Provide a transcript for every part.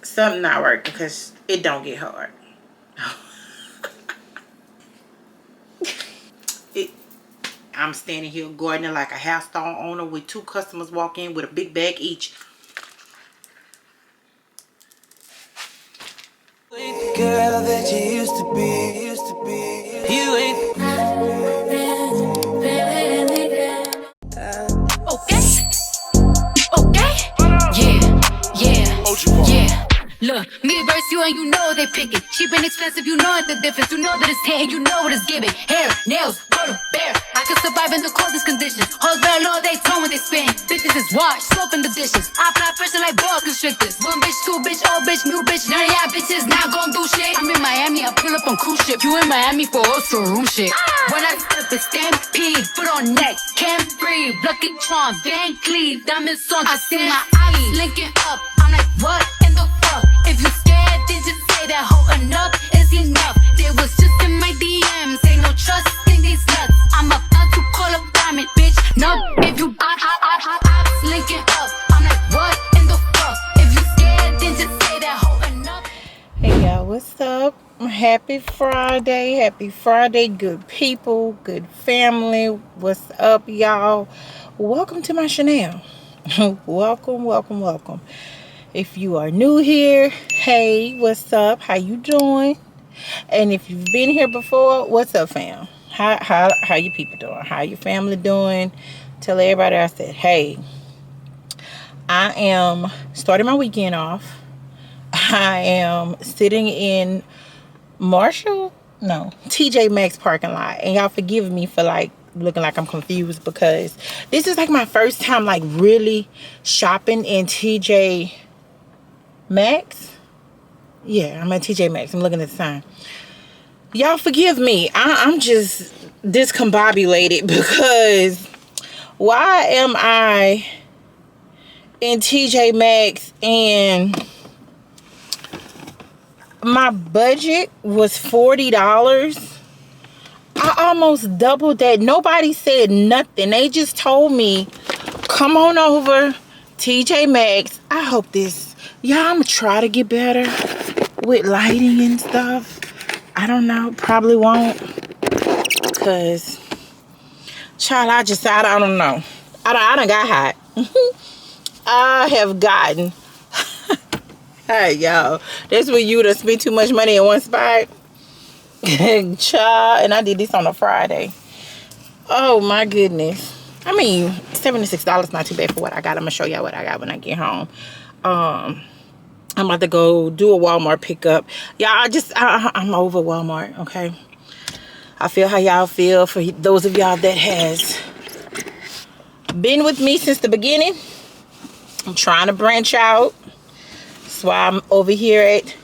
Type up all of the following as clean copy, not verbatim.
something not working because it don't get hard. I'm standing here gardening like a house store owner with 2 customers walk in with a big bag each. Girl that you used to be, you ain't. Yeah. Look, me verse you and you know they pick it. Cheap and expensive, you know the difference. You know that it's tan, you know what it's giving. Hair, nails, butter, bear. I can survive in the coldest conditions. Hoes better know they tone when they spin. Bitches is washed, soap in the dishes. I apply pressure like boa constrictors. 1 bitch, 2 bitch, old bitch, new bitch. None of y'all bitches not gon' do shit. I'm in Miami, I pull up on cruise ship. You in Miami for also room shit. When I step the stampede, foot on neck, can't breathe. Lucky charm, Van Cleave, diamonds on. I see my eyes linking up. I'm like, what in the fuck? If you scared, then just say that hoe enough is enough. They was just in my DMs, ain't no trust in these nuts. I'm about to call up diamond, bitch. No, if you I linking up. I'm like, what in the fuck? If you scared, then just say that hoe enough. Hey y'all, what's up? Happy Friday, good people, good family. What's up, y'all? Welcome to my channel. welcome. If you are new here, hey, what's up? How you doing? And if you've been here before, what's up, fam? How you people doing? How your family doing? Tell everybody I said, hey, I am starting my weekend off. I am sitting in TJ Maxx parking lot. And y'all forgive me for like looking like I'm confused because this is like my first time like really shopping in TJ Maxx. Yeah, I'm at TJ Maxx. I'm looking at the sign. Y'all forgive me. I'm just discombobulated because why am I in TJ Maxx and my budget was $40? I almost doubled that. Nobody said nothing. They just told me, come on over, TJ Maxx. I hope this, I'm gonna try to get better with lighting and stuff. I don't know, probably won't, because child, I don't know. I done got hot. I have gotten hey y'all, that's when you done spend too much money in one spot. Child, and I did this on a Friday. Oh my goodness. I mean, $76 not too bad for what I got. I'm gonna show y'all what I got when I get home. I'm about to go do a Walmart pickup. Y'all, I'm over Walmart, okay? I feel how y'all feel. For those of y'all that has been with me since the beginning, I'm trying to branch out. That's why I'm over here at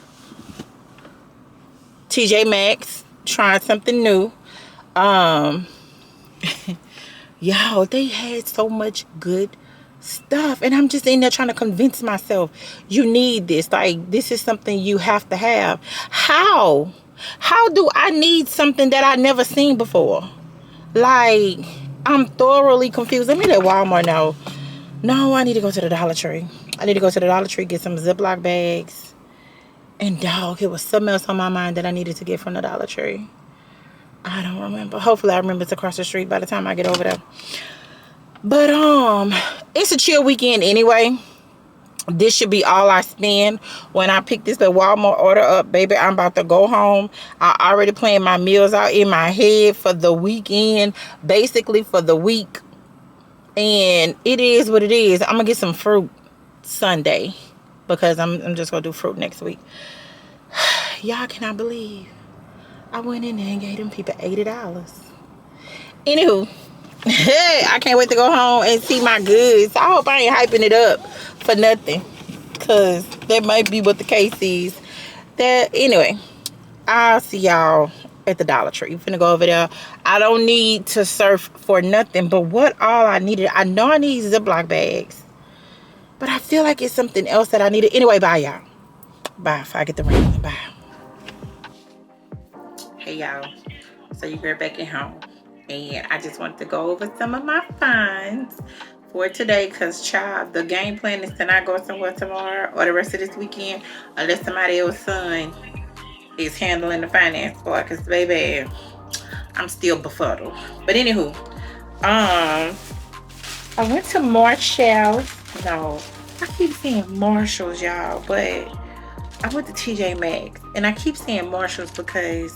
TJ Maxx, trying something new. Y'all, they had so much good stuff, and I'm just in there trying to convince myself you need this. Like, this is something you have to have. How do I need something that I never seen before? Like, I'm thoroughly confused. Let me let Walmart know. No, I need to go to the Dollar Tree. Get some Ziploc bags. And dog, it was something else on my mind that I needed to get from the Dollar Tree. I don't remember. Hopefully I remember it's across the street by the time I get over there. But it's a chill weekend anyway. This should be all I spend when I pick this Walmart order up, baby. I'm about to go home. I already planned my meals out in my head for the weekend, basically for the week. And it is what it is. I'm gonna get some fruit Sunday because I'm just gonna do fruit next week. Y'all cannot believe I went in there and gave them people $80. Anywho, hey, I can't wait to go home and see my goods. I hope I ain't hyping it up for nothing, because that might be what the case is. Anyway, I'll see y'all at the Dollar Tree. I'm finna go over there. I don't need to surf for nothing, but what all I needed, I know I need Ziploc bags, but I feel like it's something else that I needed. Anyway, bye y'all. Bye, if I get the ring. Bye. Hey y'all, so you're back at home, and I just wanted to go over some of my finds for today, because child, the game plan is to not go somewhere tomorrow or the rest of this weekend unless somebody else's son is handling the finance part, because baby, I'm still befuddled. But anywho, I went to Marshall's. No, I keep saying Marshalls, y'all, but I went to TJ Maxx, and I keep saying Marshalls because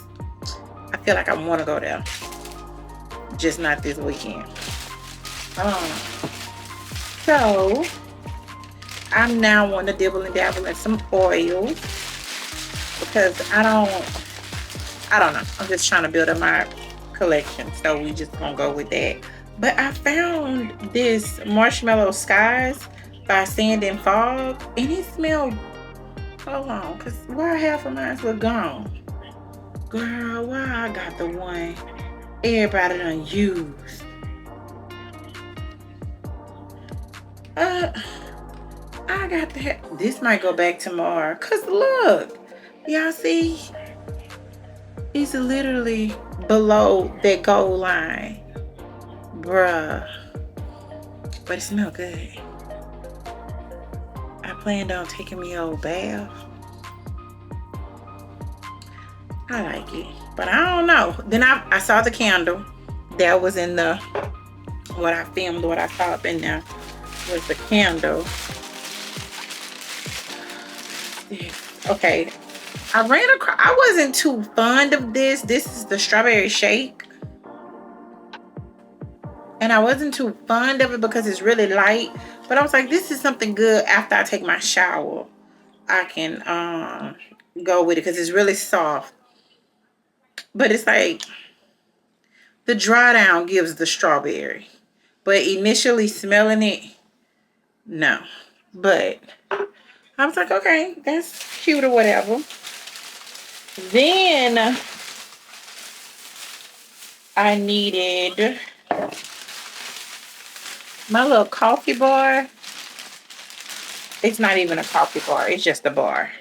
I feel like I want to go there, just not this weekend. Um, so I'm now want to dibble and dabble in some oils because I don't know. I'm just trying to build up my collection, so we just gonna go with that. But I found this Marshmallow Skies by Sand and Fog, and it smelled. Hold on, cause why half of mine was gone? Girl, why I got the one everybody done used? I got that. This might go back tomorrow, cause look, y'all see, it's literally below that gold line, bruh. But it smell good. I planned on taking me a bath. I like it, but I don't know. Then I saw the candle that was in the what I filmed. What I saw up in there was the candle. Okay, I ran across. I wasn't too fond of this. This is the strawberry shake, and I wasn't too fond of it because it's really light. But I was like, this is something good after I take my shower. I can go with it because it's really soft. But it's like the dry down gives the strawberry. But initially smelling it, no. But I was like, okay, that's cute or whatever. Then I needed my little coffee bar. It's not even a coffee bar, it's just a bar.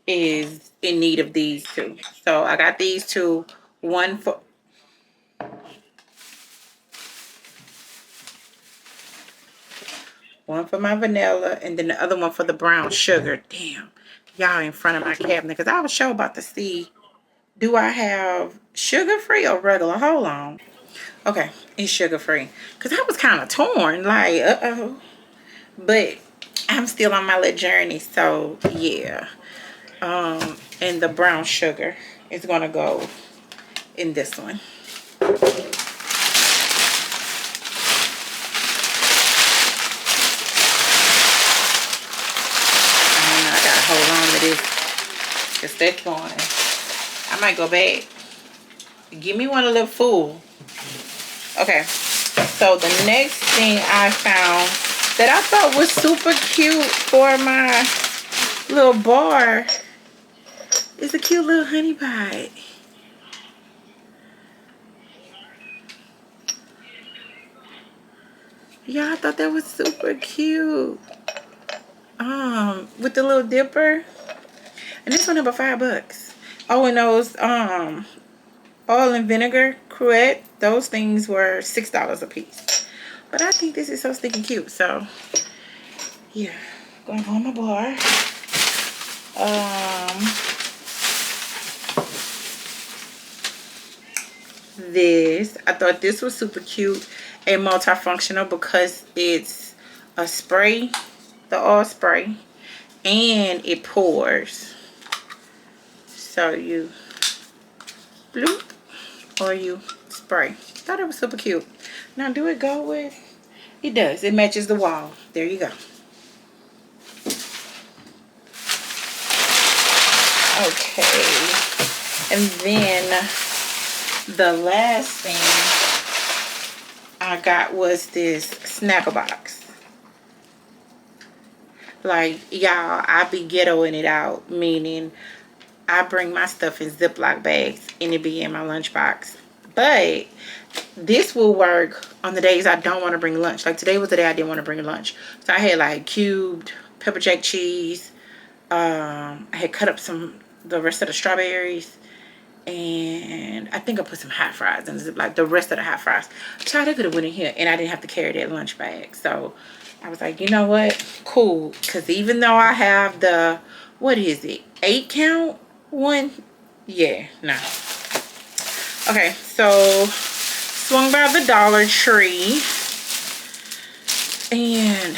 Is in need of these two. So I got these two. One for my vanilla, and then the other one for the brown sugar. Damn, y'all in front of my cabinet, because I was sure about to see, do I have sugar free or regular? Hold on. Okay, it's sugar free. Because I was kind of torn, like, uh-oh. But I'm still on my little journey, so yeah. And the brown sugar is going to go in this one. I gotta hold on to this because that's going. I might go back. Give me one a little full. Okay. So the next thing I found that I thought was super cute for my little bar is a cute little honey pot. Yeah, I thought that was super cute. With the little dipper. And this one about $5. Oh, and those oil and vinegar cruet, those things were $6 a piece. But I think this is so stinking cute. So yeah, going to go on my bar. This, I thought this was super cute and multifunctional because it's a spray, the oil spray, and it pours. So you bloop or you spray. Thought it was super cute. Now do it go with? It does. It matches the wall. There you go. Okay. And then the last thing I got was this snacker box. Like, y'all, I be ghettoing it out, meaning I bring my stuff in Ziploc bags and it be in my lunchbox. But this will work on the days I don't want to bring lunch. Like today was the day I didn't want to bring lunch. So I had like cubed pepper jack cheese. I had cut up the rest of the strawberries. And I think I put some hot fries in the Ziploc, the rest of the hot fries. Child, I could have went in here and I didn't have to carry that lunch bag. So I was like, you know what? Cool. Because even though I have the, what is it? 8 count one? Yeah, no. Okay, so swung by the Dollar Tree. And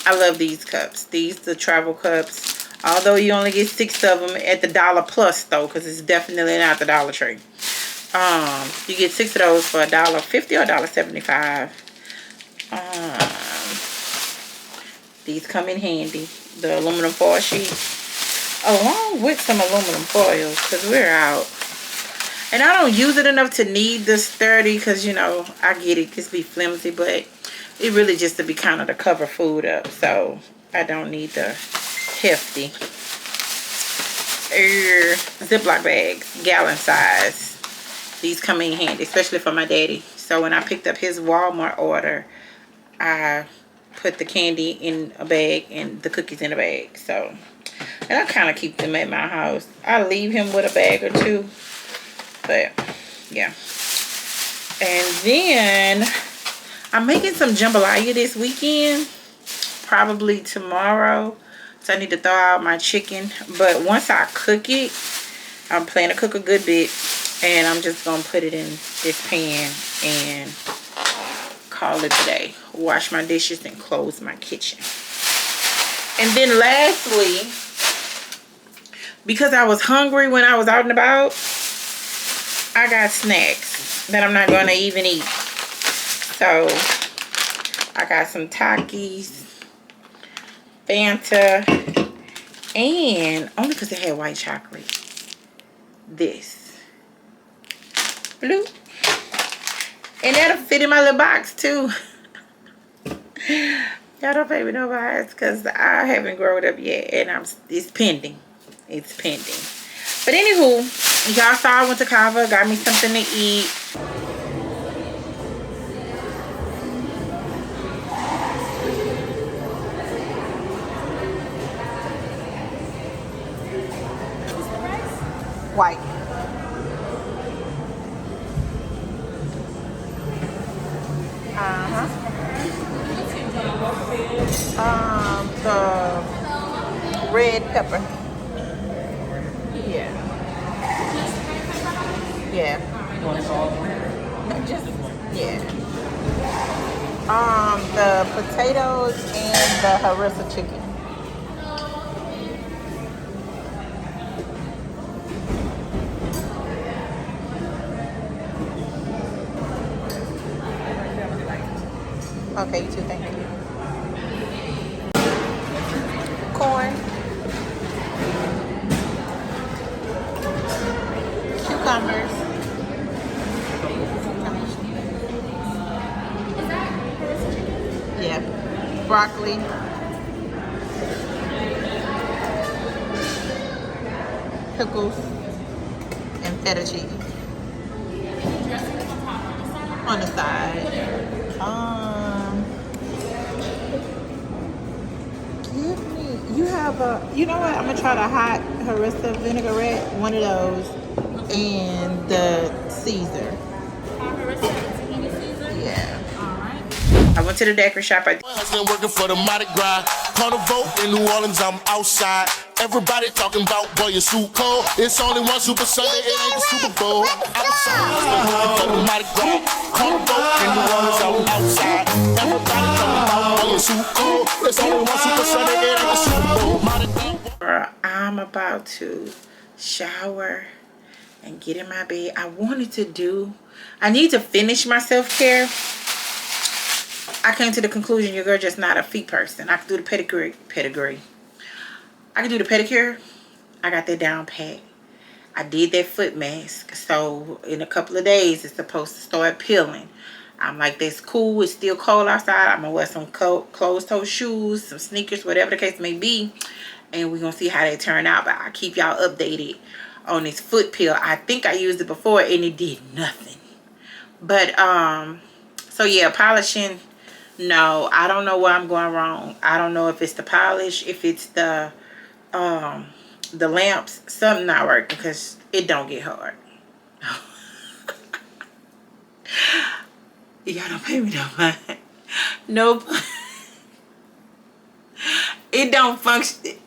I love these cups. These the travel cups. Although you only get 6 of them at the Dollar Plus though, because it's definitely not the Dollar Tree. You get 6 of those for $1.50 or $1.75. These come in handy. The aluminum foil sheet, along with some aluminum foils, because we're out. And I don't use it enough to need the sturdy, because you know I get it, it's be flimsy, but it really just to be kind of to cover food up. So I don't need the hefty Ziploc bags, gallon size. These come in handy, especially for my daddy. So when I picked up his Walmart order, I put the candy in a bag and the cookies in a bag. So, and I kind of keep them at my house. I leave him with a bag or two, but yeah. And then I'm making some jambalaya this weekend, probably tomorrow. So I need to thaw out my chicken. But once I cook it, I'm planning to cook a good bit. And I'm just going to put it in this pan and call it a day. Wash my dishes and close my kitchen. And then lastly, because I was hungry when I was out and about, I got snacks that I'm not going to even eat. So I got some Takis, Fanta, and only because they had white chocolate, this blue, and that'll fit in my little box too. Y'all don't pay me no mind because I haven't grown up yet, and it's pending. It's pending. But anywho, y'all saw I went to Kava, got me something to eat. White. The red pepper. Yeah. Yeah. You want it all? No, just yeah. The potatoes and the harissa chicken. Okay, you too, thank you. Corn. Cucumbers. Yeah. Broccoli. Pickles. And feta cheese. On the side. Give me, you have you know what? I'm gonna try the hot harissa vinaigrette, one of those, and the Caesar. Hot harissa and tahini Caesar? Yeah. Alright. I went to the daiquiri shop. My husband working for the Mardi Gras Carnival in New Orleans. I'm outside. Everybody talking about boy, you're so cold. It's only one Super Sunday, it ain't the Super Bowl. I'm for the Mardi Gras Carnival in New Orleans. I'm outside. Everybody talking about boy, you're so cold. It's only one Super Sunday, it ain't the Super Bowl. I'm about to shower and get in my bed. I need to finish my self-care. I came to the conclusion your girl just not a feet person. I can do the pedigree. I can do the pedicure. I got that down pat. I did that foot mask. So in a couple of days, it's supposed to start peeling. I'm like, that's cool. It's still cold outside. I'm going to wear some closed-toe shoes, some sneakers, whatever the case may be. And we're going to see how they turn out. But I'll keep y'all updated on this foot peel. I think I used it before and it did nothing. But, so yeah, polishing. No, I don't know where I'm going wrong. I don't know if it's the polish, if it's the the lamps, something not working because it don't get hard. Y'all don't pay me no mind. Nope. It don't function.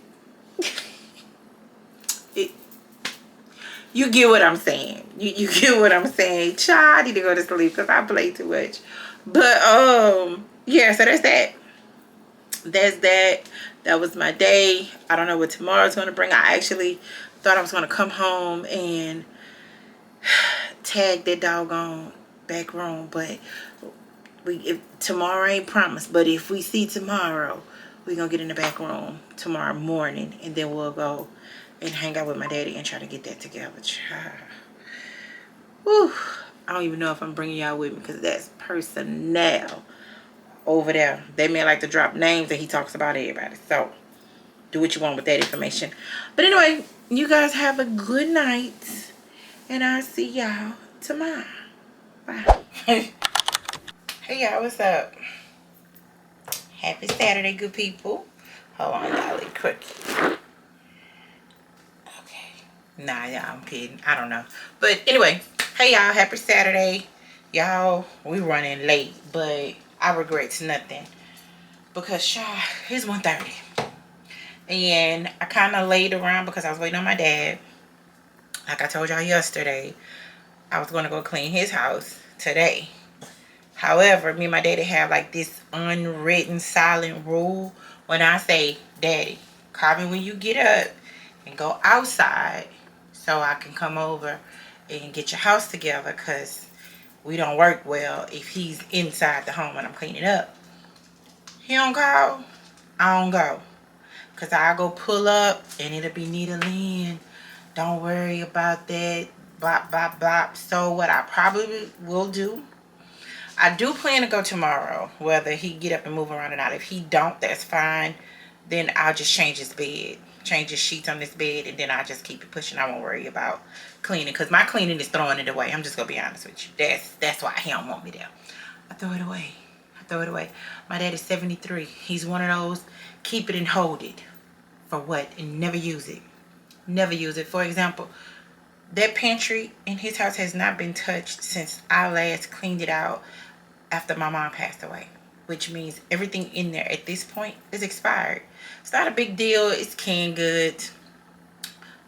You get what I'm saying. You get what I'm saying. Child, I need to go to sleep because I play too much. But yeah, so that's that. That's that. That was my day. I don't know what tomorrow's gonna bring. I actually thought I was gonna come home and tag that doggone back room, but if tomorrow ain't promised. But if we see tomorrow, we gonna get in the back room tomorrow morning, and then we'll go and hang out with my daddy and try to get that together. Whew. I don't even know if I'm bringing y'all with me because that's personnel over there. They may like to drop names and he talks about everybody. So do what you want with that information. But anyway, you guys have a good night. And I'll see y'all tomorrow. Bye. Hey y'all, what's up? Happy Saturday, good people. Hold on, y'all, it's crooked. Okay. Nah, y'all, I'm kidding. I don't know. But anyway, hey y'all, happy Saturday. Y'all, we running late, but I regret nothing. Because y'all, it's 1:30. And I kind of laid around because I was waiting on my dad. Like I told y'all yesterday, I was going to go clean his house today. However, me and my daddy have like this unwritten silent rule. When I say, Daddy, call me when you get up and go outside so I can come over and get your house together, because we don't work well if he's inside the home when I'm cleaning up. He don't call, I don't go. Because I'll go pull up and it'll be Nita Lynn. Don't worry about that. Bop, bop, bop. So what I probably will do, I do plan to go tomorrow, whether he get up and move around or not. If he don't, that's fine. Then I'll just change his bed, change his sheets on this bed, and then I'll just keep it pushing. I won't worry about cleaning, because my cleaning is throwing it away. I'm just going to be honest with you. That's why he don't want me there. I throw it away. I throw it away. My dad is 73. He's one of those, keep it and hold it. For what? And never use it. Never use it. For example, that pantry in his house has not been touched since I last cleaned it out after my mom passed away, which means everything in there at this point is expired. It's not a big deal. It's canned goods,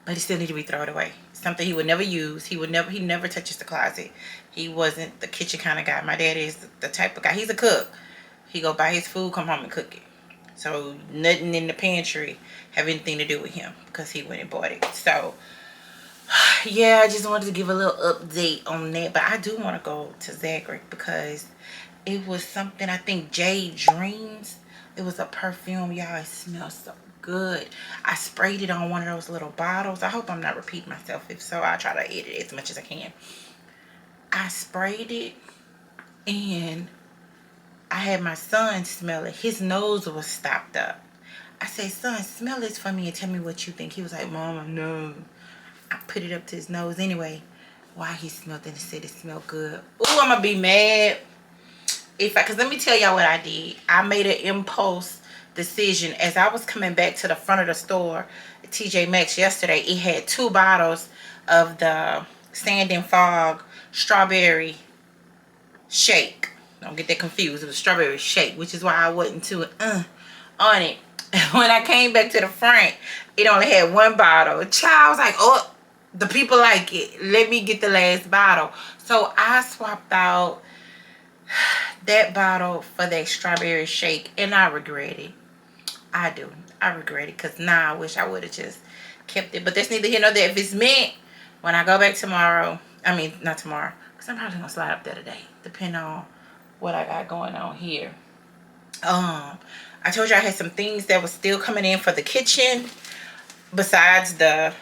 but it still needs to be thrown away. Something he would never use. He never touches the closet. He wasn't the kitchen kind of guy. My dad is the type of guy. He's a cook. He go buy his food, come home and cook it. So nothing in the pantry have anything to do with him, because he went and bought it. So yeah, I just wanted to give a little update on that. But I do want to go to Zachary because it was something, I think Jade Dreams. It was a perfume, y'all. It smells so good. I sprayed it on one of those little bottles. I hope I'm not repeating myself. If so, I'll try to edit it as much as I can. I sprayed it and I had my son smell it. His nose was stopped up. I said, son, smell this for me and tell me what you think. He was like, Mama, no. I put it up to his nose anyway. Why he smelled it and said it smelled good. Ooh, I'm going to be mad. Because let me tell y'all what I did. I made an impulse decision. As I was coming back to the front of the store at TJ Maxx yesterday, it had 2 bottles of the Sand and Fog strawberry shake. Don't get that confused. It was strawberry shake, which is why I wasn't too on it. When I came back to the front, it only had 1 bottle. Child was like, oh, the people like it. Let me get the last bottle. So I swapped out that bottle for that strawberry shake, and I regret it. I do. I regret it, because now I wish I would have just kept it. But that's neither here nor there. If it's meant, when I go back tomorrow, I mean, not tomorrow, because I'm probably going to slide up there today, depending on what I got going on here. I told you I had some things that was still coming in for the kitchen besides the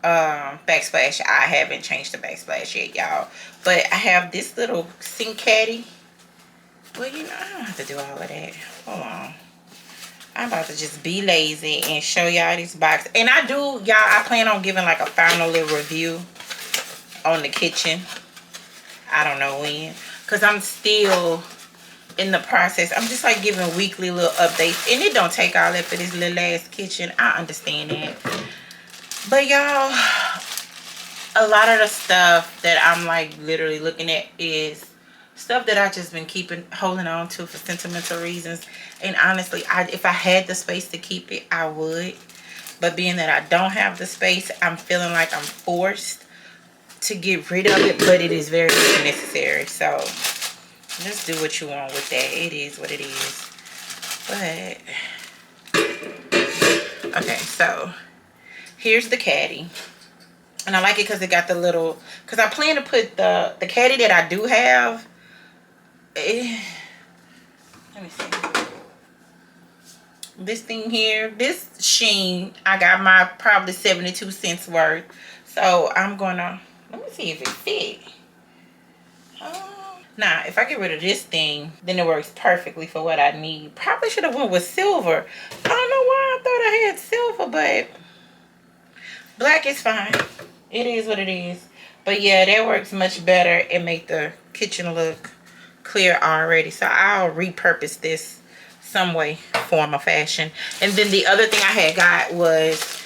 backsplash. I haven't changed the backsplash yet, y'all, but I have this little sink caddy. Well, you know, I don't have to do all of that. Hold on. I'm about to just be lazy and show y'all this box. And I do, y'all, I plan on giving like a final little review on the kitchen. I don't know when, because I'm still in the process. I'm just like giving weekly little updates, and it don't take all that for this little ass kitchen. I understand that, But y'all, a lot of the stuff that I'm like literally looking at is stuff that I just been holding on to for sentimental reasons. And honestly, if I had the space to keep it, I would. But being that I don't have the space, I'm feeling like I'm forced to get rid of it. But it is very necessary. So just do what you want with that. It is what it is. But okay, so here's the caddy. And I like it because it got the little, because I plan to put the caddy that I do have. Let me see. This thing here, this Sheen, I got my probably 72 cents worth. So I'm gonna, let me see if it fit. Now, if I get rid of this thing, then it works perfectly for what I need. Probably should have went with silver. I don't know why I thought I had silver, but black is fine. It is what it is. But yeah, that works much better and make the kitchen look clear already. So I'll repurpose this some way, form, or fashion. And then the other thing I had got was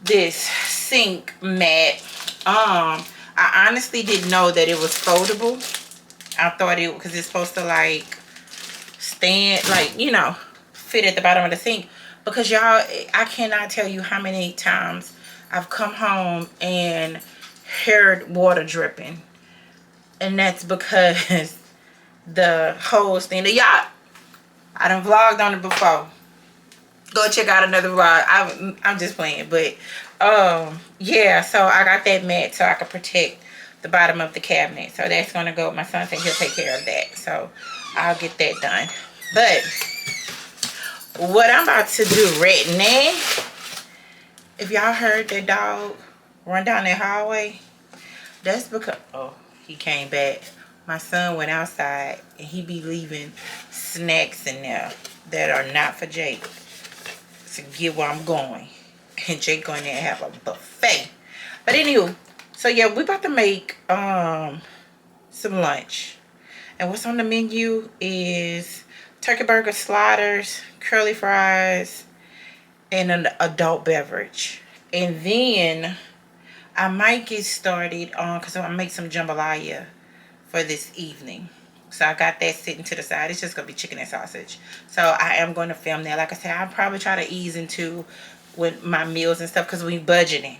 this sink mat. I honestly didn't know that it was foldable. I thought it, because it's supposed to like stand, like, you know, fit at the bottom of the sink. Because y'all, I cannot tell you how many times I've come home and heard water dripping. And that's because the hose thing, y'all, I done vlogged on it before. Go check out another vlog. I'm just playing, but yeah, so I got that mat so I can protect the bottom of the cabinet. So that's gonna go. My son said he'll take care of that, so I'll get that done. But what I'm about to do right now, if y'all heard that dog run down that hallway, that's because, oh, he came back. My son went outside and he be leaving snacks in there that are not for Jake to get where I'm going. And Jake going there and have a buffet. But anywho, so yeah, we about to make some lunch. And what's on the menu is turkey burger sliders, curly fries, and an adult beverage. And then I might get started on, because I'm going to make some jambalaya for this evening. So I got that sitting to the side. It's just going to be chicken and sausage. So I am going to film that. Like I said, I'll probably try to ease into with my meals and stuff because we budgeting.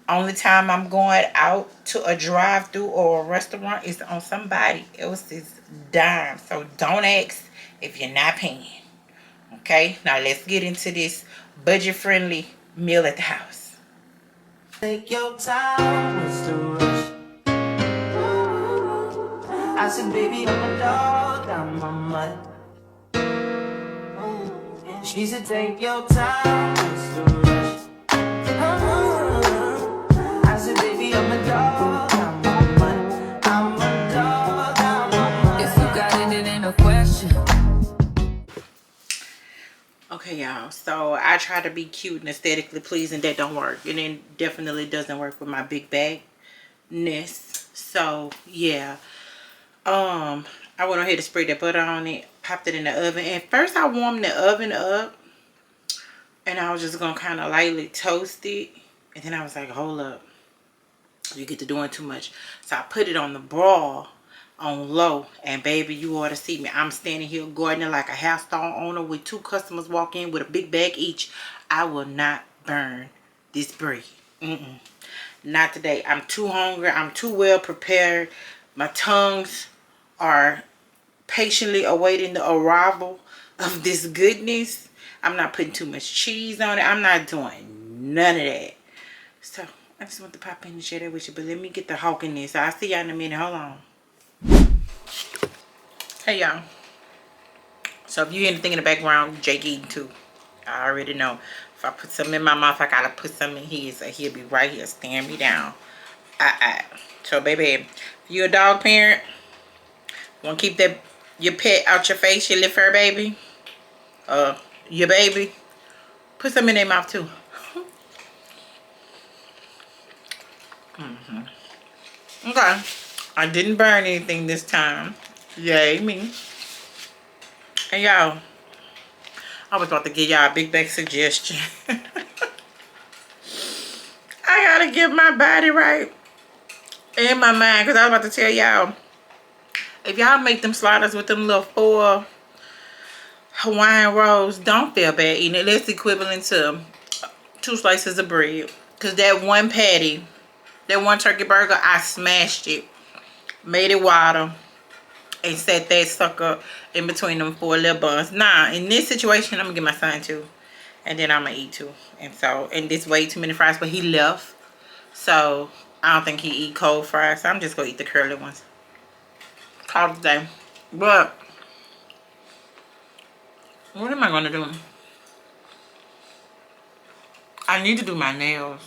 Only time I'm going out to a drive-through or a restaurant is on somebody else's dime. So don't ask if you're not paying. Okay? Now let's get into this budget-friendly meal at the house. Take your time, Mr. Rush. I said, baby, I'm a dog, I'm a mutt. She said, take your time, Mr. Rush. I said, baby, I'm a dog, I'm a mutt. I'm a dog, I'm a mutt. If you got it, it ain't a question. Okay, y'all, so I try to be cute and aesthetically pleasing. That don't work. And it definitely doesn't work with my big bagness. So, yeah. I went ahead and sprayed that butter on it, popped it in the oven. And first I warmed the oven up and I was just gonna kind of lightly toast it. And then I was like, hold up, you get to doing too much. So I put it on the broil on low, and baby, you ought to see me. I'm standing here gardening like a house stall owner with 2 customers walk in with a big bag each. I will not burn this bread. Not today. I'm too hungry. I'm too well prepared. My tongues are patiently awaiting the arrival of this goodness. I'm not putting too much cheese on it. I'm not doing none of that. So I just want to pop in and share that with you. But let me get the hawk in this. I'll see y'all in a minute. Hold on. Hey y'all. So if you hear anything in the background, Jake eating too. I already know. If I put something in my mouth, I gotta put something in his. So he'll be right here staring me down. So baby, if you're a dog parent, want to keep that your pet out your face, your little fur baby, your baby, put some in their mouth too. Okay, I didn't burn anything this time. Yay me. And y'all, I was about to give y'all a big bag suggestion. gotta get my body right and my mind, because I was about to tell y'all, if y'all make them sliders with them little 4 Hawaiian rolls, don't feel bad eating it. That's equivalent to 2 slices of bread. Because that one patty, that one turkey burger, I smashed it, made it water, and set that sucker in between them 4 little buns. Nah, in this situation, I'm gonna get my son too, and then I'm gonna eat too. And this way too many fries, but he left, so I don't think he eat cold fries. So I'm just gonna eat the curly ones. Call it a day. But what am I gonna do? I need to do my nails.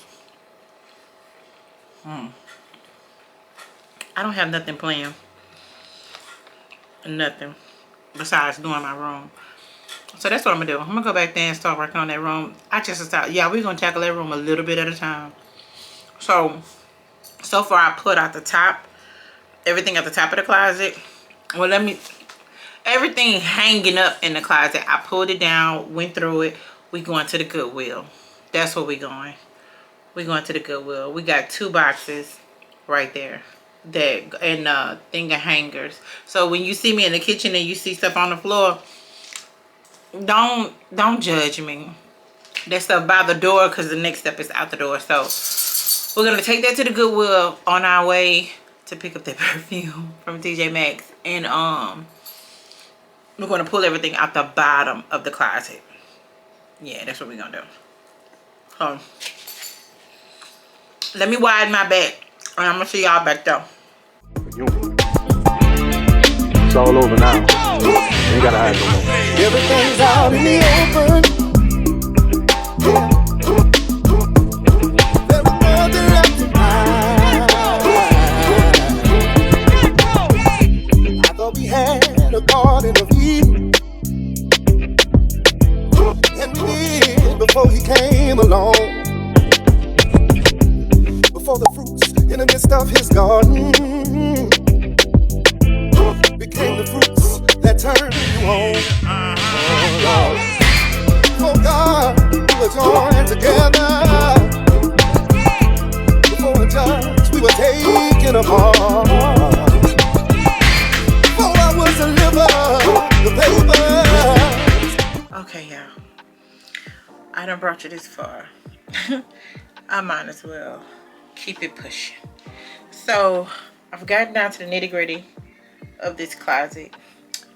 I don't have nothing planned. Nothing besides doing my room. So that's what I'm gonna do. I'm gonna go back there and start working on that room. I just thought, yeah, we're gonna tackle that room a little bit at a time. So far I put out the top, everything at the top of the closet. Well, everything hanging up in the closet, I pulled it down, went through it. We going to the Goodwill. That's where we going. We going to the Goodwill. We got 2 boxes right there. And thing of hangers. So when you see me in the kitchen and you see stuff on the floor, don't judge me. That stuff by the door, because the next step is out the door. So we're gonna take that to the Goodwill on our way to pick up that perfume from TJ Maxx, and we're gonna pull everything out the bottom of the closet. Yeah, that's what we're gonna do. Let me widen my back, and I'm gonna see y'all back there. It's all over now. You ain't gotta hide no more. Everything's out in the open. There was nothing left to hide. I thought we had a garden of Eden, and we did before he came along. Before the fruits in the midst of his garden became the fruits that turned you on. Oh God, we were joined together. Before a judge, we were taken apart. Before I was delivered the papers. Okay, y'all. I done brought you this far. I might as well keep it pushing. So I've gotten down to the nitty-gritty of this closet,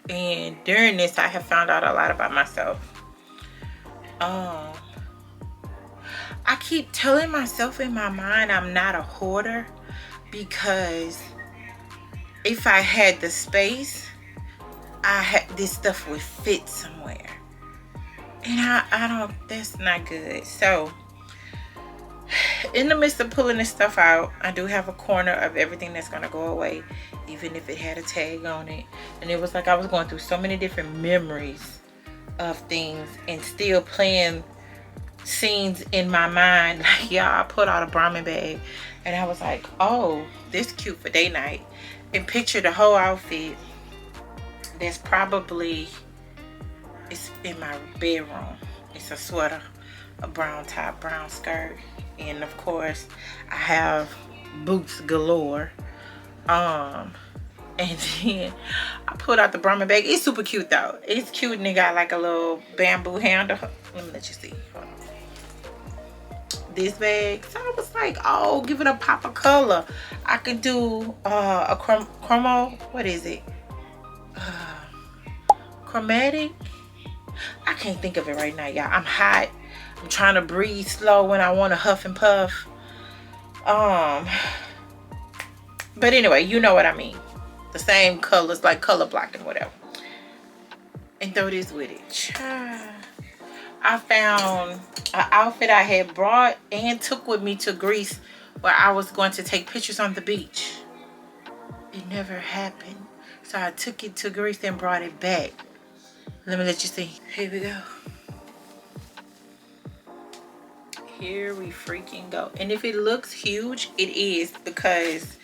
and during this I have found out a lot about myself. I keep telling myself in my mind I'm not a hoarder, because if I had the space, this stuff would fit somewhere, and I don't, that's not good. So in the midst of pulling this stuff out, I do have a corner of everything that's gonna go away, even if it had a tag on it. And it was like I was going through so many different memories of things and still playing scenes in my mind. Like, yeah, I put out a Brahmin bag and I was like, oh, this cute for day night, and picture the whole outfit that's probably, it's in my bedroom. It's a sweater, a brown top, brown skirt, and of course I have boots galore. And then I pulled out the Brahmin bag. It's super cute though. It's cute, and it got like a little bamboo handle. Let me let you see. Hold on. This bag. So I was like, oh, give it a pop of color. I could do a chromo. What is it? Chromatic. I can't think of it right now, y'all. I'm hot. I'm trying to breathe slow when I want to huff and puff. But anyway, you know what I mean. The same colors, like color blocking, whatever. And throw this with it. I found an outfit I had brought and took with me to Greece, where I was going to take pictures on the beach. It never happened. So I took it to Greece and brought it back. Let me let you see. Here we go. Here we freaking go. And if it looks huge, it is, because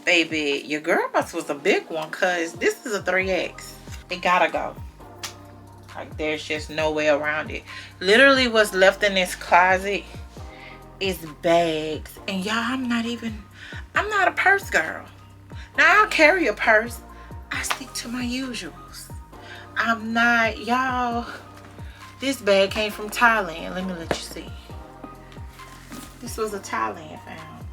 baby, your girl must was a big one, because this is a 3X. It gotta go. Like, there's just no way around it. Literally what's left in this closet is bags. And y'all, I'm not a purse girl. Now I'll carry a purse. I stick to my usuals. I'm not, y'all. This bag came from Thailand. Let me let you see. This was a Thailand found.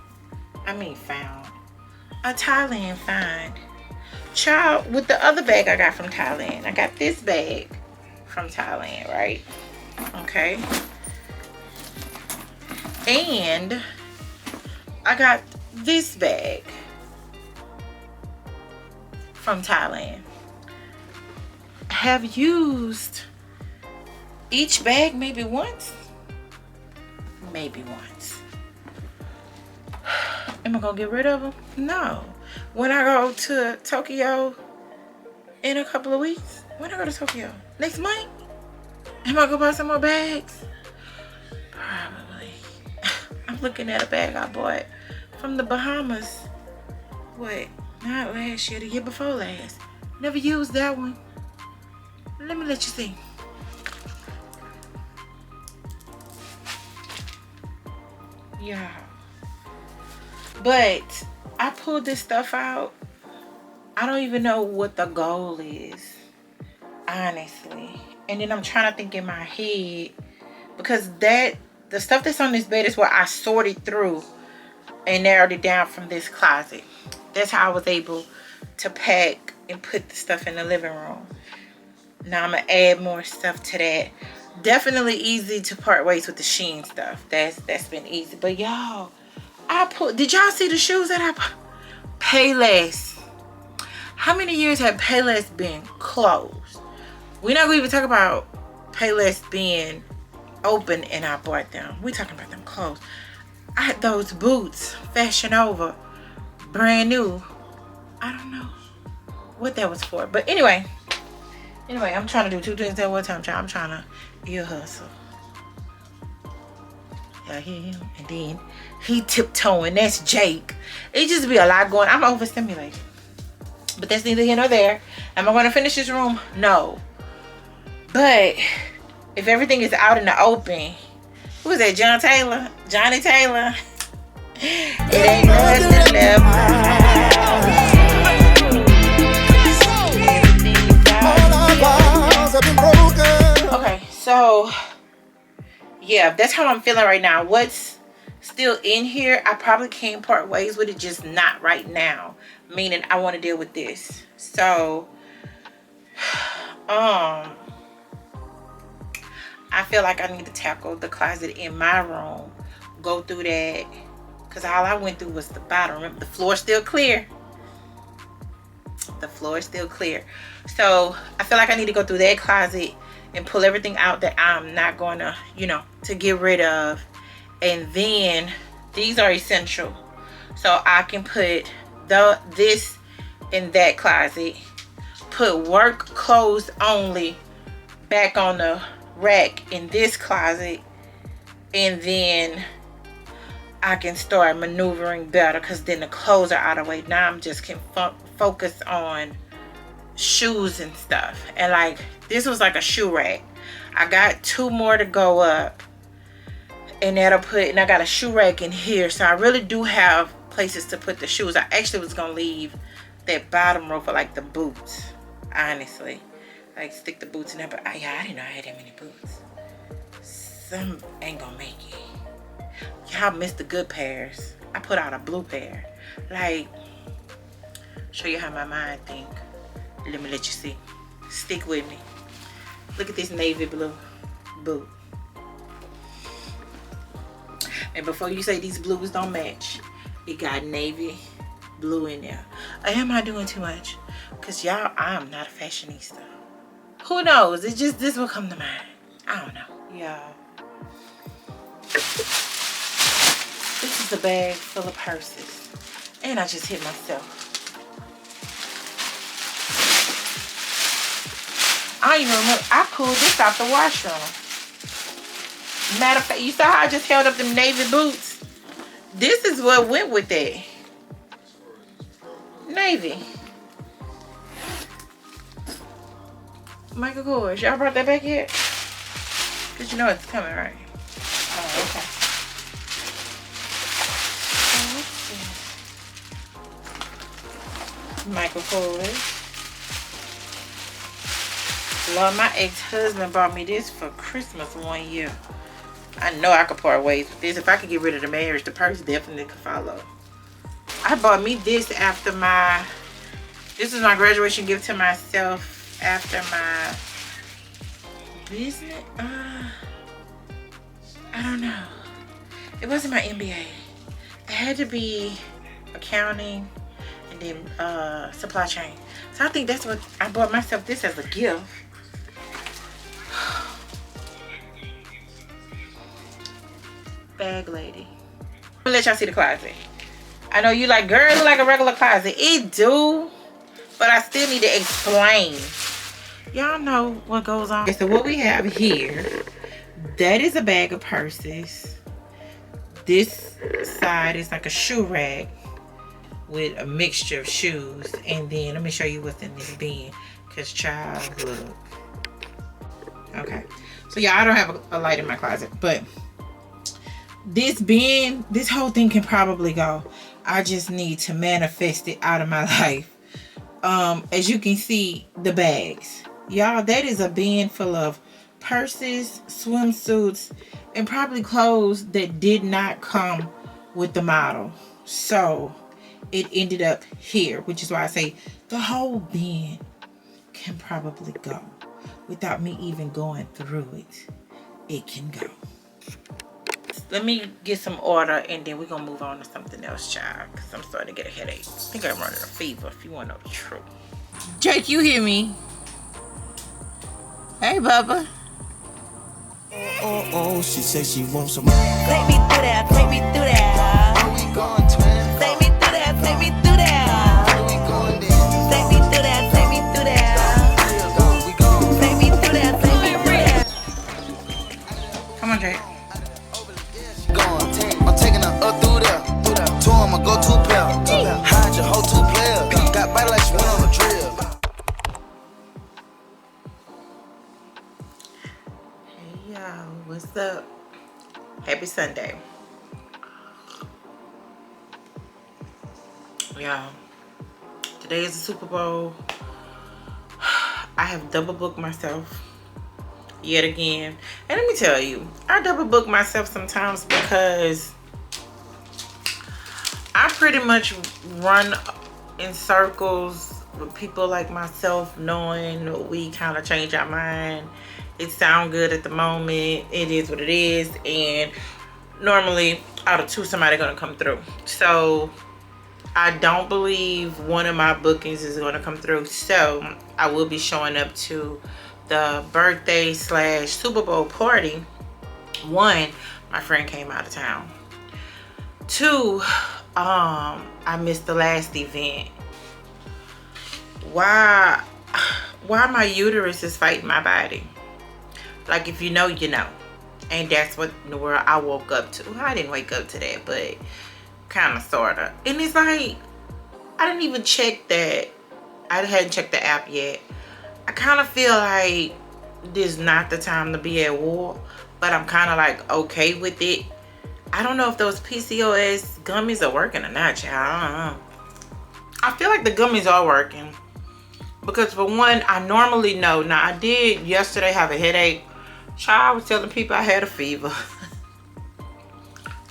A Thailand find. Child, with the other bag I got from Thailand. I got this bag from Thailand, right? Okay. And I got this bag from Thailand. Have used each bag maybe once. Maybe once. Am I gonna get rid of them? No. When I go to Tokyo in a couple of weeks, when I go to Tokyo? Next month? Am I gonna buy some more bags? Probably. I'm looking at a bag I bought from the Bahamas. What? Not last year, the year before last. Never used that one. Let me let you see. Yeah. But I pulled this stuff out. I don't even know what the goal is, honestly. And then I'm trying to think in my head, because the stuff that's on this bed is what I sorted through and narrowed it down from this closet. That's how I was able to pack and put the stuff in the living room. Now I'm gonna add more stuff to that. Definitely easy to part ways with the Shein stuff. That's been easy. But y'all, did y'all see the shoes that I put? Payless. How many years have Payless been closed? We're not gonna even talk about Payless being open and I bought them. We're talking about them closed. I had those boots, Fashion Over, brand new. I don't know what that was for. But anyway, I'm trying to do two things at one time. I'm trying to ear hustle. Y'all hear him? And then he tiptoeing. That's Jake. It just be a lot going. I'm overstimulated. But that's neither here nor there. Am I going to finish this room? No. But if everything is out in the open, who is that? Johnny Taylor? It ain't nothing left. Okay, so yeah, that's how I'm feeling right now. What's still in here, I probably can't part ways with it, just not right now. Meaning I want to deal with this. So I feel like I need to tackle the closet in my room, go through that, because all I went through was the bottom. Remember, the floor's still clear. The floor is still clear. So I feel like I need to go through that closet and pull everything out that I'm not going to, to get rid of. And then these are essential. So I can put this in that closet. Put work clothes only back on the rack in this closet. And then I can start maneuvering better, because then the clothes are out of the way. Now I'm just can focus on shoes and stuff. And like, this was like a shoe rack. I got 2 more to go up, and and I got a shoe rack in here. So I really do have places to put the shoes. I actually was gonna leave that bottom row for like the boots, honestly, like stick the boots in there. But yeah, I didn't know I had that many boots. Some ain't gonna make it. Y'all missed the good pairs. I put out a blue pair. Like, show you how my mind think. Let me let you see. Stick with me. Look at this navy blue boot. And before you say these blues don't match, it got navy blue in there. Am I doing too much? Because y'all, I'm not a fashionista. Who knows? It's just this will come to mind. I don't know. Y'all. This is a bag full of purses. And I just hit myself. I don't even remember. I pulled this out the washroom. Matter of fact, you saw how I just held up them navy boots? This is what went with that. Navy. Michael Kors. Y'all brought that back yet? Because you know it's coming, right? Oh, okay. Microwave. Lord, my ex-husband bought me this for Christmas one year. I know I could part ways with this. If I could get rid of the marriage, the purse definitely could follow. I bought me this after this is my graduation gift to myself after my business. I don't know. It wasn't my MBA. It had to be accounting and then supply chain. So I think that's what I bought myself this as a gift. Bag lady. I'm gonna let y'all see the closet. I know you like, girl, it look like a regular closet. It do, but I still need to explain. Y'all know what goes on. Okay, so what we have here, that is a bag of purses. This side is like a shoe rack with a mixture of shoes. And then let me show you what's in this bin, because child, look. Okay, so yeah, I don't have a light in my closet, but this bin, this whole thing can probably go. I just need to manifest it out of my life. As you can see, the bags, y'all, that is a bin full of purses, swimsuits, and probably clothes that did not come with the model. So it ended up here, which is why I say the whole bin can probably go without me even going through it. It can go. Let me get some order and then we're gonna move on to something else, child, because I'm starting to get a headache. I think I'm running a fever, if you want to know the truth. Jake, you hear me? Hey, Bubba. Oh, she says she wants some. Take me through that, take me through that. Where we going, twin? Take me through that, take me through that. Where we going, then? Take me through that, take me through that. We going. Take me through that, take me through that. Come on, Jake. I'm taking her up through there. Two of my go-to pair. Hide your whole two player. Got body like she went on a drill. Hey, y'all. What's up? Happy Sunday. Y'all, today is the Super Bowl. I have double booked myself yet again. And let me tell you, I double book myself sometimes because I pretty much run in circles with people like myself, knowing we kind of change our mind. It sounds good at the moment. It is what it is. And normally out of two, somebody gonna come through. So I don't believe one of my bookings is gonna come through. So I will be showing up to the birthday / Super Bowl party. One, my friend came out of town. Two, I missed the last event. Why my uterus is fighting my body? Like, if you know, you know. And that's what in the world I woke up to. I didn't wake up to that, but kind of, sort of. And it's like, I didn't even check that. I hadn't checked the app yet. I kind of feel like this is not the time to be at war, but I'm kind of like okay with it. I don't know if those PCOS gummies are working or not, child. I don't know. I feel like the gummies are working because, for one, I normally know. Now, I did yesterday have a headache. Child, I was telling people I had a fever.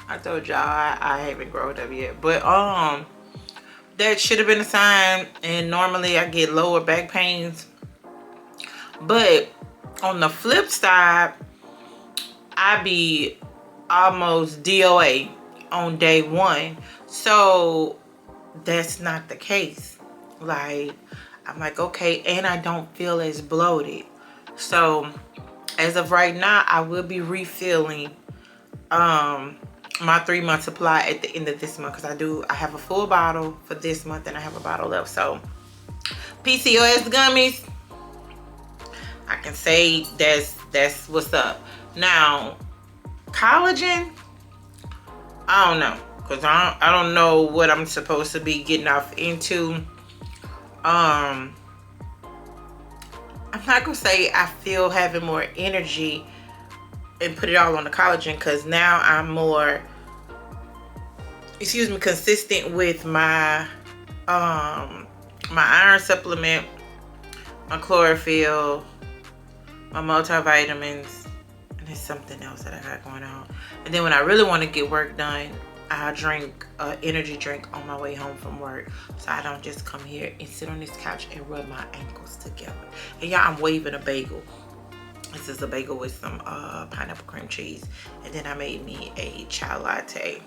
I told y'all I haven't grown up yet, but that should have been a sign. And normally I get lower back pains. But on the flip side, I be almost DOA on day one. So that's not the case. Like, I'm like, okay, and I don't feel as bloated. So as of right now, I will be refilling my 3-month supply at the end of this month, because I have a full bottle for this month and I have a bottle left. So PCOS gummies, I can say that's what's up. Now, collagen, I don't know, because I don't know what I'm supposed to be getting off into. I'm not gonna say I feel having more energy and put it all on the collagen, because now I'm more excuse me, consistent with my my iron supplement, my chlorophyll, my multivitamins, and there's something else that I got going on. And then when I really want to get work done, I drink an energy drink on my way home from work, so I don't just come here and sit on this couch and rub my ankles together. And y'all, I'm waving a bagel. This is a bagel with some pineapple cream cheese, and then I made me a chai latte.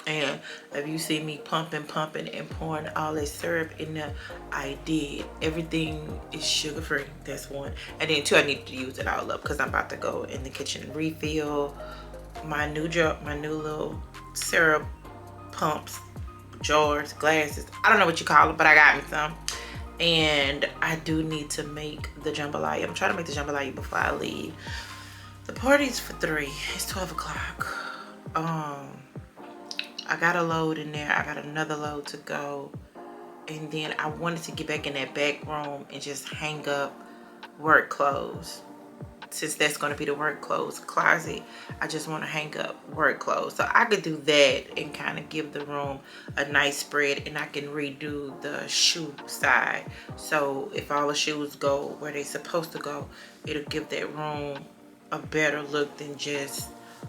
And if you see me pumping and pouring all this syrup in there, I did. Everything is sugar free. That's one. And then two, I need to use it all up because I'm about to go in the kitchen and refill my new little syrup pumps, jars, glasses. I don't know what you call it, but I got me some. And I do need to make the jambalaya. I'm trying to make the jambalaya before I leave. The party's for 3. It's 12 o'clock. I got a load in there. I got another load to go. And then I wanted to get back in that back room and just hang up work clothes. Since that's going to be the work clothes closet, I just want to hang up work clothes. So I could do that and kind of give the room a nice spread, and I can redo the shoe side. So if all the shoes go where they're supposed to go, it'll give that room a better look than just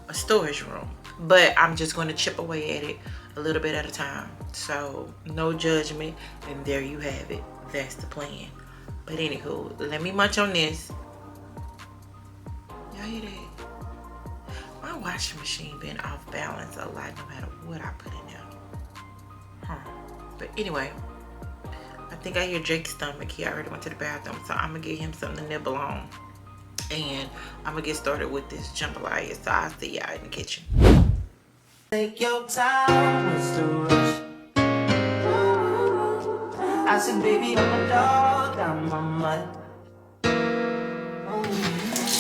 a storage room. But I'm just going to chip away at it a little bit at a time. So no judgment, and there you have it. That's the plan. But anywho, let me munch on this. Y'all hear that? My washing machine been off balance a lot no matter what I put in there. But anyway, I think I hear Jake's stomach. He already went to the bathroom, so I'm gonna get him something to nibble on. And I'm gonna get started with this jambalaya. So I'll see y'all in the kitchen. Take your time, what's the rush? I said, baby, I'm a dog, I'm a mutt.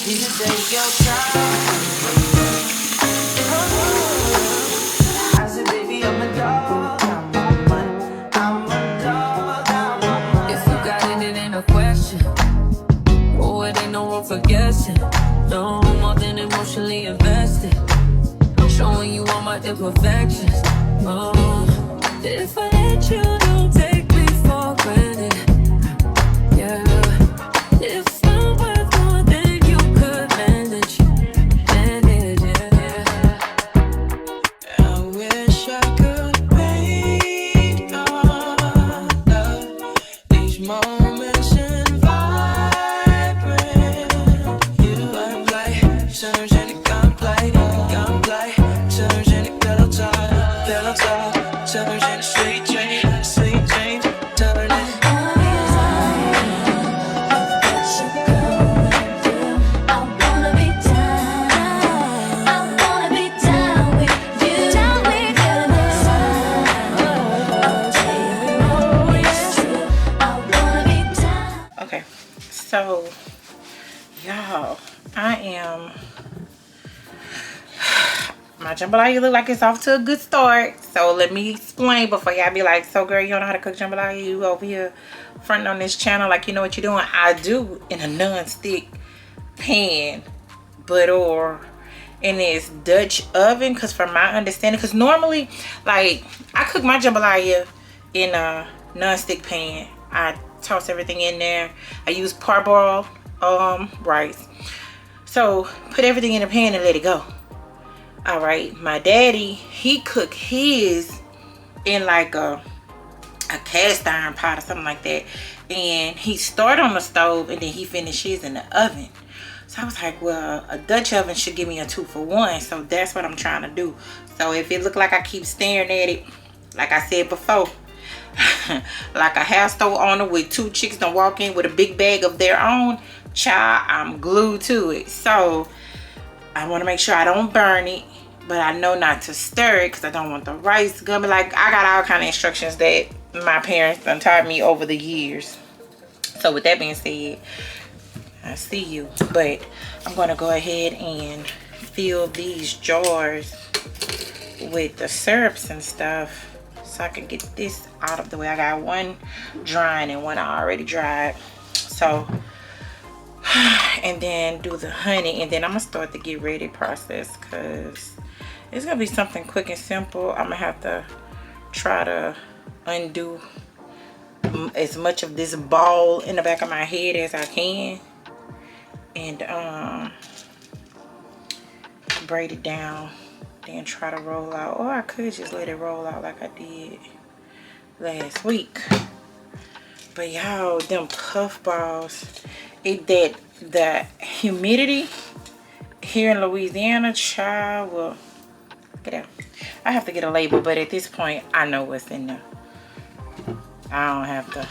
You can take your time. I said, baby, I'm a dog, I'm a mutt. I'm a dog, I'm a mutt. If you got it, it ain't a question. Oh, it ain't no room for guessing. No more than emotionally invested. Showing you all my imperfections. Oh, if I let you, don't take me for granted. Yeah, if I'm worth more than you could manage, yeah. I wish I could paint your love, these moments in vibrant. You are like sunshine, gunplay. Sweet dreams, turn it. Okay, so y'all, my jambalaya look like it's off to a good start. So let me explain before y'all be like, so girl, you don't know how to cook jambalaya? You over here fronting on this channel like you know what you're doing. I do, in a non-stick pan, but or in this Dutch oven, because from my understanding, because normally like I cook my jambalaya in a non-stick pan. I toss everything in there. I use parboiled rice. So put everything in the pan and let it go. All right, my daddy, he cooked his in like a cast iron pot or something like that, and he started on the stove and then he finished his in the oven. So I was like, well, a Dutch oven should give me a 2-for-1, so that's what I'm trying to do. So if it look like I keep staring at it, like I said before, like a house store owner with 2 chicks don't walk in with a big bag of their own, child, I'm glued to it. So I want to make sure I don't burn it, but I know not to stir it because I don't want the rice gummy. Like, I got all kind of instructions that my parents done taught me over the years. So with that being said, I see you, but I'm going to go ahead and fill these jars with the syrups and stuff so I can get this out of the way. I got one drying and one I already dried. So, and then do the honey, and then I'm gonna start the get ready process because it's gonna be something quick and simple. I'm gonna have to try to undo as much of this ball in the back of my head as I can, and braid it down, then try to roll out. Or I could just let it roll out like I did last week. But y'all, them puff balls, the humidity here in Louisiana, child, will get out. I have to get a label, but at this point I know what's in there. I don't have to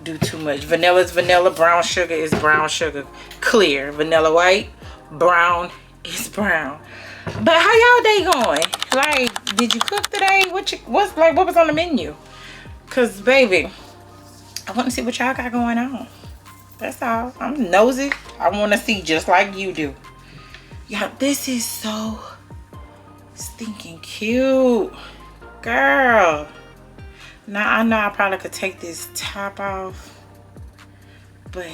do too much. Vanilla is vanilla, brown sugar is brown sugar, clear. Vanilla white, brown is brown. But how y'all day going? Like, did you cook today? What was on the menu? Cause baby, I want to see what y'all got going on. That's all. I'm nosy. I want to see just like you do. Y'all, this is so stinking cute, girl. Now I know I probably could take this top off, but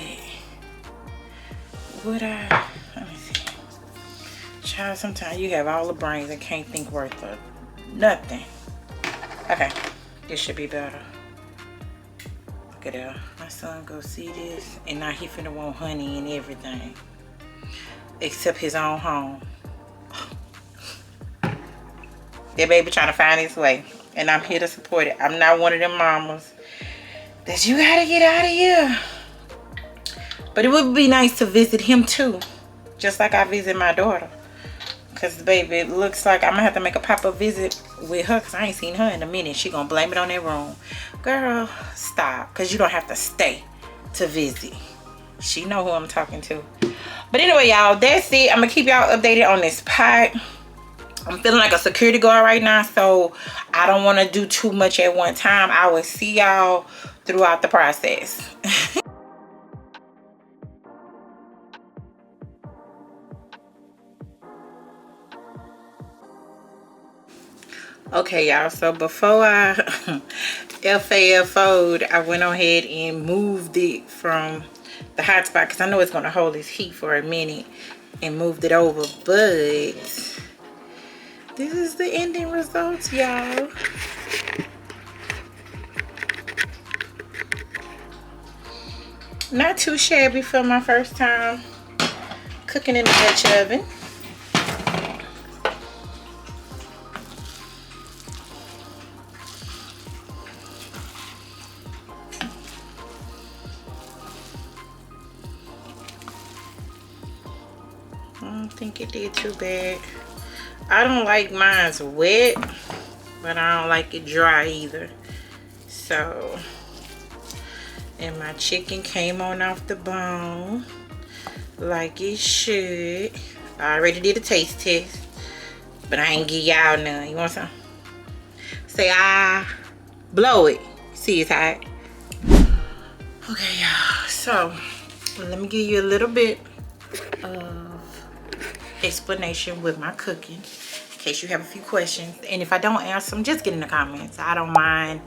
would I? Let me see. Child, sometimes you have all the brains and can't think worth of nothing. Okay, this should be better. Look at that. My son go see this, and now he finna want honey and everything, except his own home. That baby trying to find his way, and I'm here to support it. I'm not one of them mamas that you gotta get out of here. But it would be nice to visit him too, just like I visit my daughter. Cause baby, it looks like I'm gonna have to make a pop-up visit with her, cause I ain't seen her in a minute. She gonna blame it on that room. Girl, stop, cause you don't have to stay to visit. She know who I'm talking to. But anyway, y'all, that's it. I'm gonna keep y'all updated on this pot. I'm feeling like a security guard right now, so I don't want to do too much at one time. I will see y'all throughout the process. Okay, y'all, so before I FAFO'd, I went ahead and moved it from the hot spot, because I know it's going to hold its heat for a minute, and moved it over. But this is the ending results, y'all. Not too shabby for my first time cooking in the Dutch oven. I don't think it did too bad. I don't like mine's wet, but I don't like it dry either. So, and my chicken came on off the bone like it should. I already did a taste test, but I ain't give y'all none. You want some? Say ah, blow it. See, it's hot. Okay, y'all. So let me give you a little bit of explanation with my cooking, in case you have a few questions. And if I don't answer them, just get in the comments. I don't mind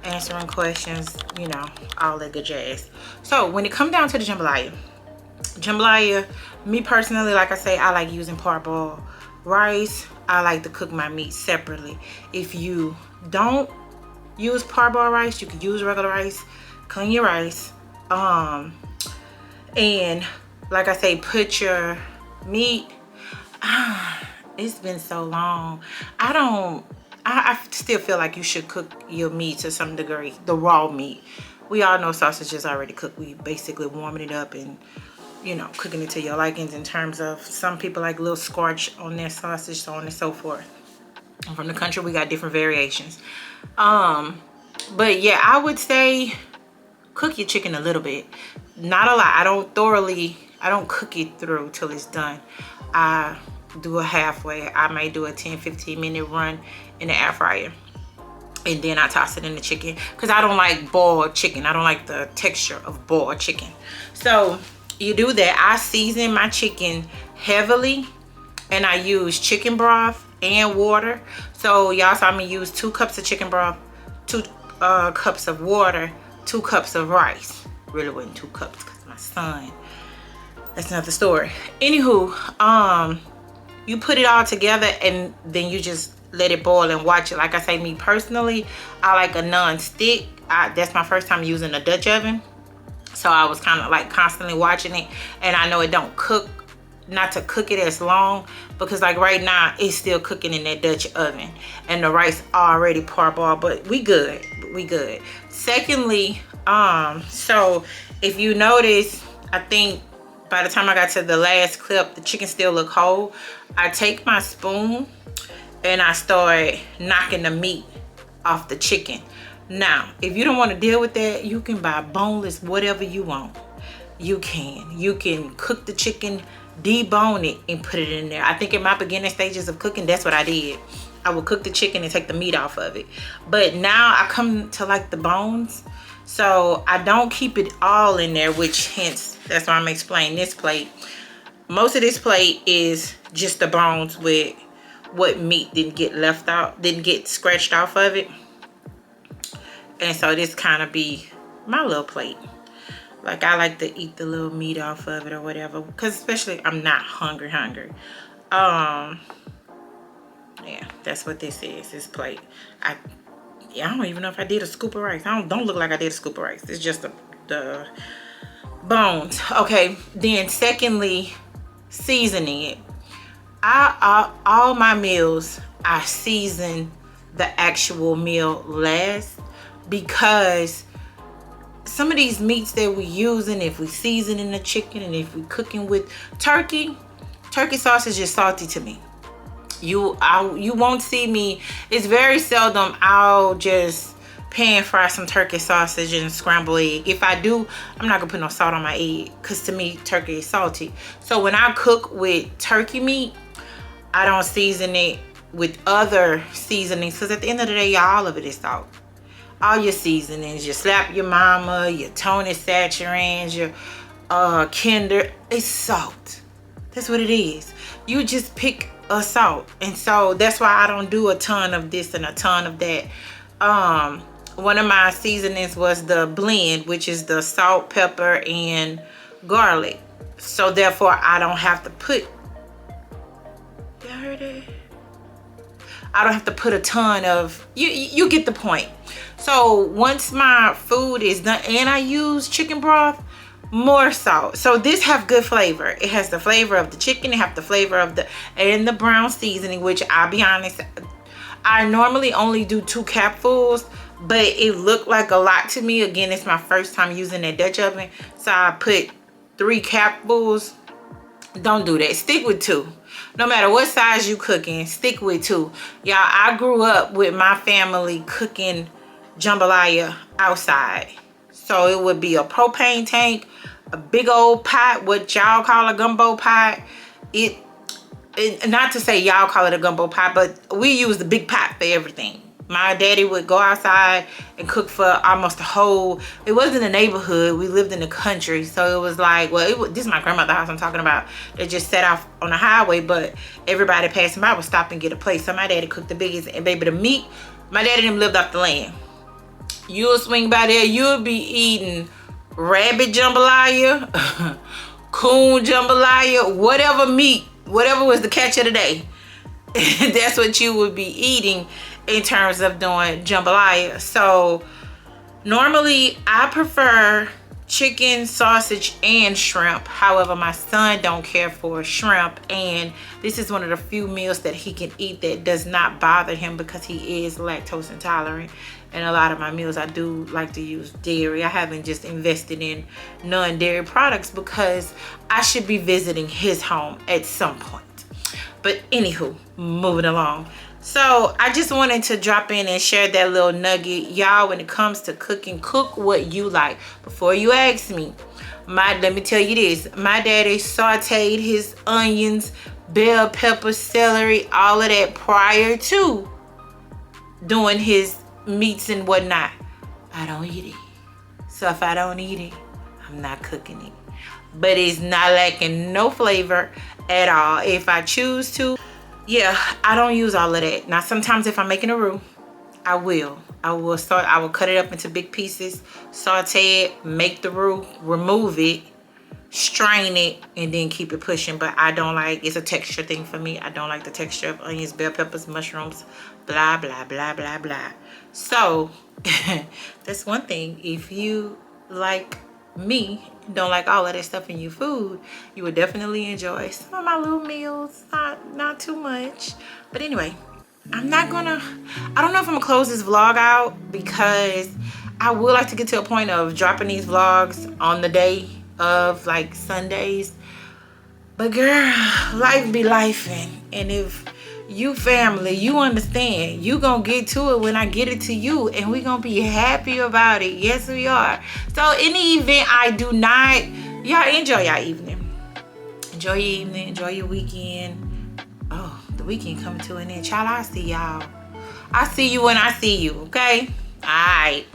answering questions, you know, all that good jazz. So when it comes down to the jambalaya, me personally, like I say, I like using parboiled rice. I like to cook my meat separately. If you don't use parboiled rice, you can use regular rice. Clean your rice, and like I say, put your meat. It's been so long. I still feel like you should cook your meat to some degree, the raw meat. We all know sausage is already cooked. We basically warming it up and, you know, cooking it to your likings, in terms of some people like a little scorch on their sausage, so on and so forth. And from the country, we got different variations. But yeah, I would say cook your chicken a little bit, not a lot. I don't cook it through till it's done. I do a halfway. I may do a 10-15 minute run in the air fryer, and then I toss it in the chicken, because I don't like boiled chicken. I don't like the texture of boiled chicken. So you do that. I season my chicken heavily, and I use chicken broth and water. So y'all saw me use 2 cups of chicken broth, 2 cups of water, 2 cups of rice. Really wasn't 2 cups, because my son, that's another story. Anywho, you put it all together, and then you just let it boil and watch it. Like I say, me personally, I like a non-stick. That's my first time using a Dutch oven. So I was kind of like constantly watching it. And I know it don't cook, not to cook it as long, because like right now it's still cooking in that Dutch oven and the rice already parboiled, but we good. We good. Secondly, so if you notice, I think by the time I got to the last clip, the chicken still look whole. I take my spoon and I start knocking the meat off the chicken. Now, if you don't want to deal with that, you can buy boneless, whatever you want. You can cook the chicken, debone it, and put it in there. I think in my beginning stages of cooking, that's what I did. I would cook the chicken and take the meat off of it. But now I come to like the bones. So I don't keep it all in there, which hence, that's why I'm explaining this plate. Most of this plate is just the bones with what meat didn't get left out, didn't get scratched off of it. And so this kind of be my little plate. Like I like to eat the little meat off of it or whatever, because especially I'm not hungry. Yeah, that's what this is, this plate. I don't even know if I did a scoop of rice. Don't look like I did a scoop of rice. It's just the bones. Okay, then secondly, seasoning it. All my meals, I season the actual meal last, because some of these meats that we using, if we seasoning the chicken and if we cooking with turkey sauce is just salty to me. You won't see me. It's very seldom I'll just pan fry some turkey sausage and scramble egg. If I do, I'm not gonna put no salt on my egg, because to me turkey is salty. So when I cook with turkey meat, I don't season it with other seasonings, because at the end of the day, y'all, all of it is salt. All your seasonings, your slap your mama, your Tony Satchurins, your Kinder, it's salt. That's what it is. You just pick a salt. And so that's why I don't do a ton of this and a ton of that. One of my seasonings was the blend, which is the salt, pepper, and garlic. So therefore I don't have to put, y'all heard it? I don't have to put a ton of, you get the point. So once my food is done and I use chicken broth, more salt. So this have good flavor. It has the flavor of the chicken, it have the flavor of the brown seasoning, which I'll be honest, I normally only do 2 capfuls, but it looked like a lot to me. Again, it's my first time using that Dutch oven, so I put 3 capfuls. Don't do that. Stick with 2. No matter what size you cooking, stick with 2. Y'all, I grew up with my family cooking jambalaya outside. So it would be a propane tank, a big old pot, what y'all call a gumbo pot. Not to say y'all call it a gumbo pot, but we use the big pot for everything. My daddy would go outside and cook for almost the whole, it wasn't a neighborhood, we lived in the country, so it was like, well, this is my grandmother's house I'm talking about. They just set off on the highway, but everybody passing by would stop and get a plate. So my daddy cooked the biggest, and baby, the meat, my daddy and them lived off the land. You'll swing by there, you'll be eating rabbit jambalaya, coon jambalaya, whatever meat, whatever was the catch of the day. That's what you would be eating in terms of doing jambalaya. So normally I prefer chicken, sausage, and shrimp. However, my son don't care for shrimp, and this is one of the few meals that he can eat that does not bother him, because he is lactose intolerant. And a lot of my meals I do like to use dairy. I haven't just invested in non-dairy products because I should be visiting his home at some point. But anywho, moving along. So I just wanted to drop in and share that little nugget. Y'all, when it comes to cooking, cook what you like. Before you ask me, let me tell you this. My daddy sauteed his onions, bell pepper, celery, all of that prior to doing his meats and whatnot. I don't eat it. So if I don't eat it, I'm not cooking it. But it's not lacking no flavor at all. If I choose to, yeah, I don't use all of that. Now, sometimes if I'm making a roux, I will cut it up into big pieces, saute it, make the roux, remove it, strain it and then keep it pushing. But I don't like, it's a texture thing for me. I don't like the texture of onions, bell peppers, mushrooms, blah blah blah blah blah. So that's one thing. If you like me, don't like all of that stuff in your food, you would definitely enjoy some of my little meals. Not too much, but anyway, I don't know if I'm gonna close this vlog out, because I would like to get to a point of dropping these vlogs on the day of, like, Sundays. But girl, life be lifing, and if you family, you understand, you gonna get to it when I get it to you, and we gonna be happy about it. Yes, we are. So in the event I do not, y'all enjoy your evening. Enjoy your evening, enjoy your weekend. Oh, the weekend coming to an end. Child, I'll see y'all. I see you when I see you, okay? All right.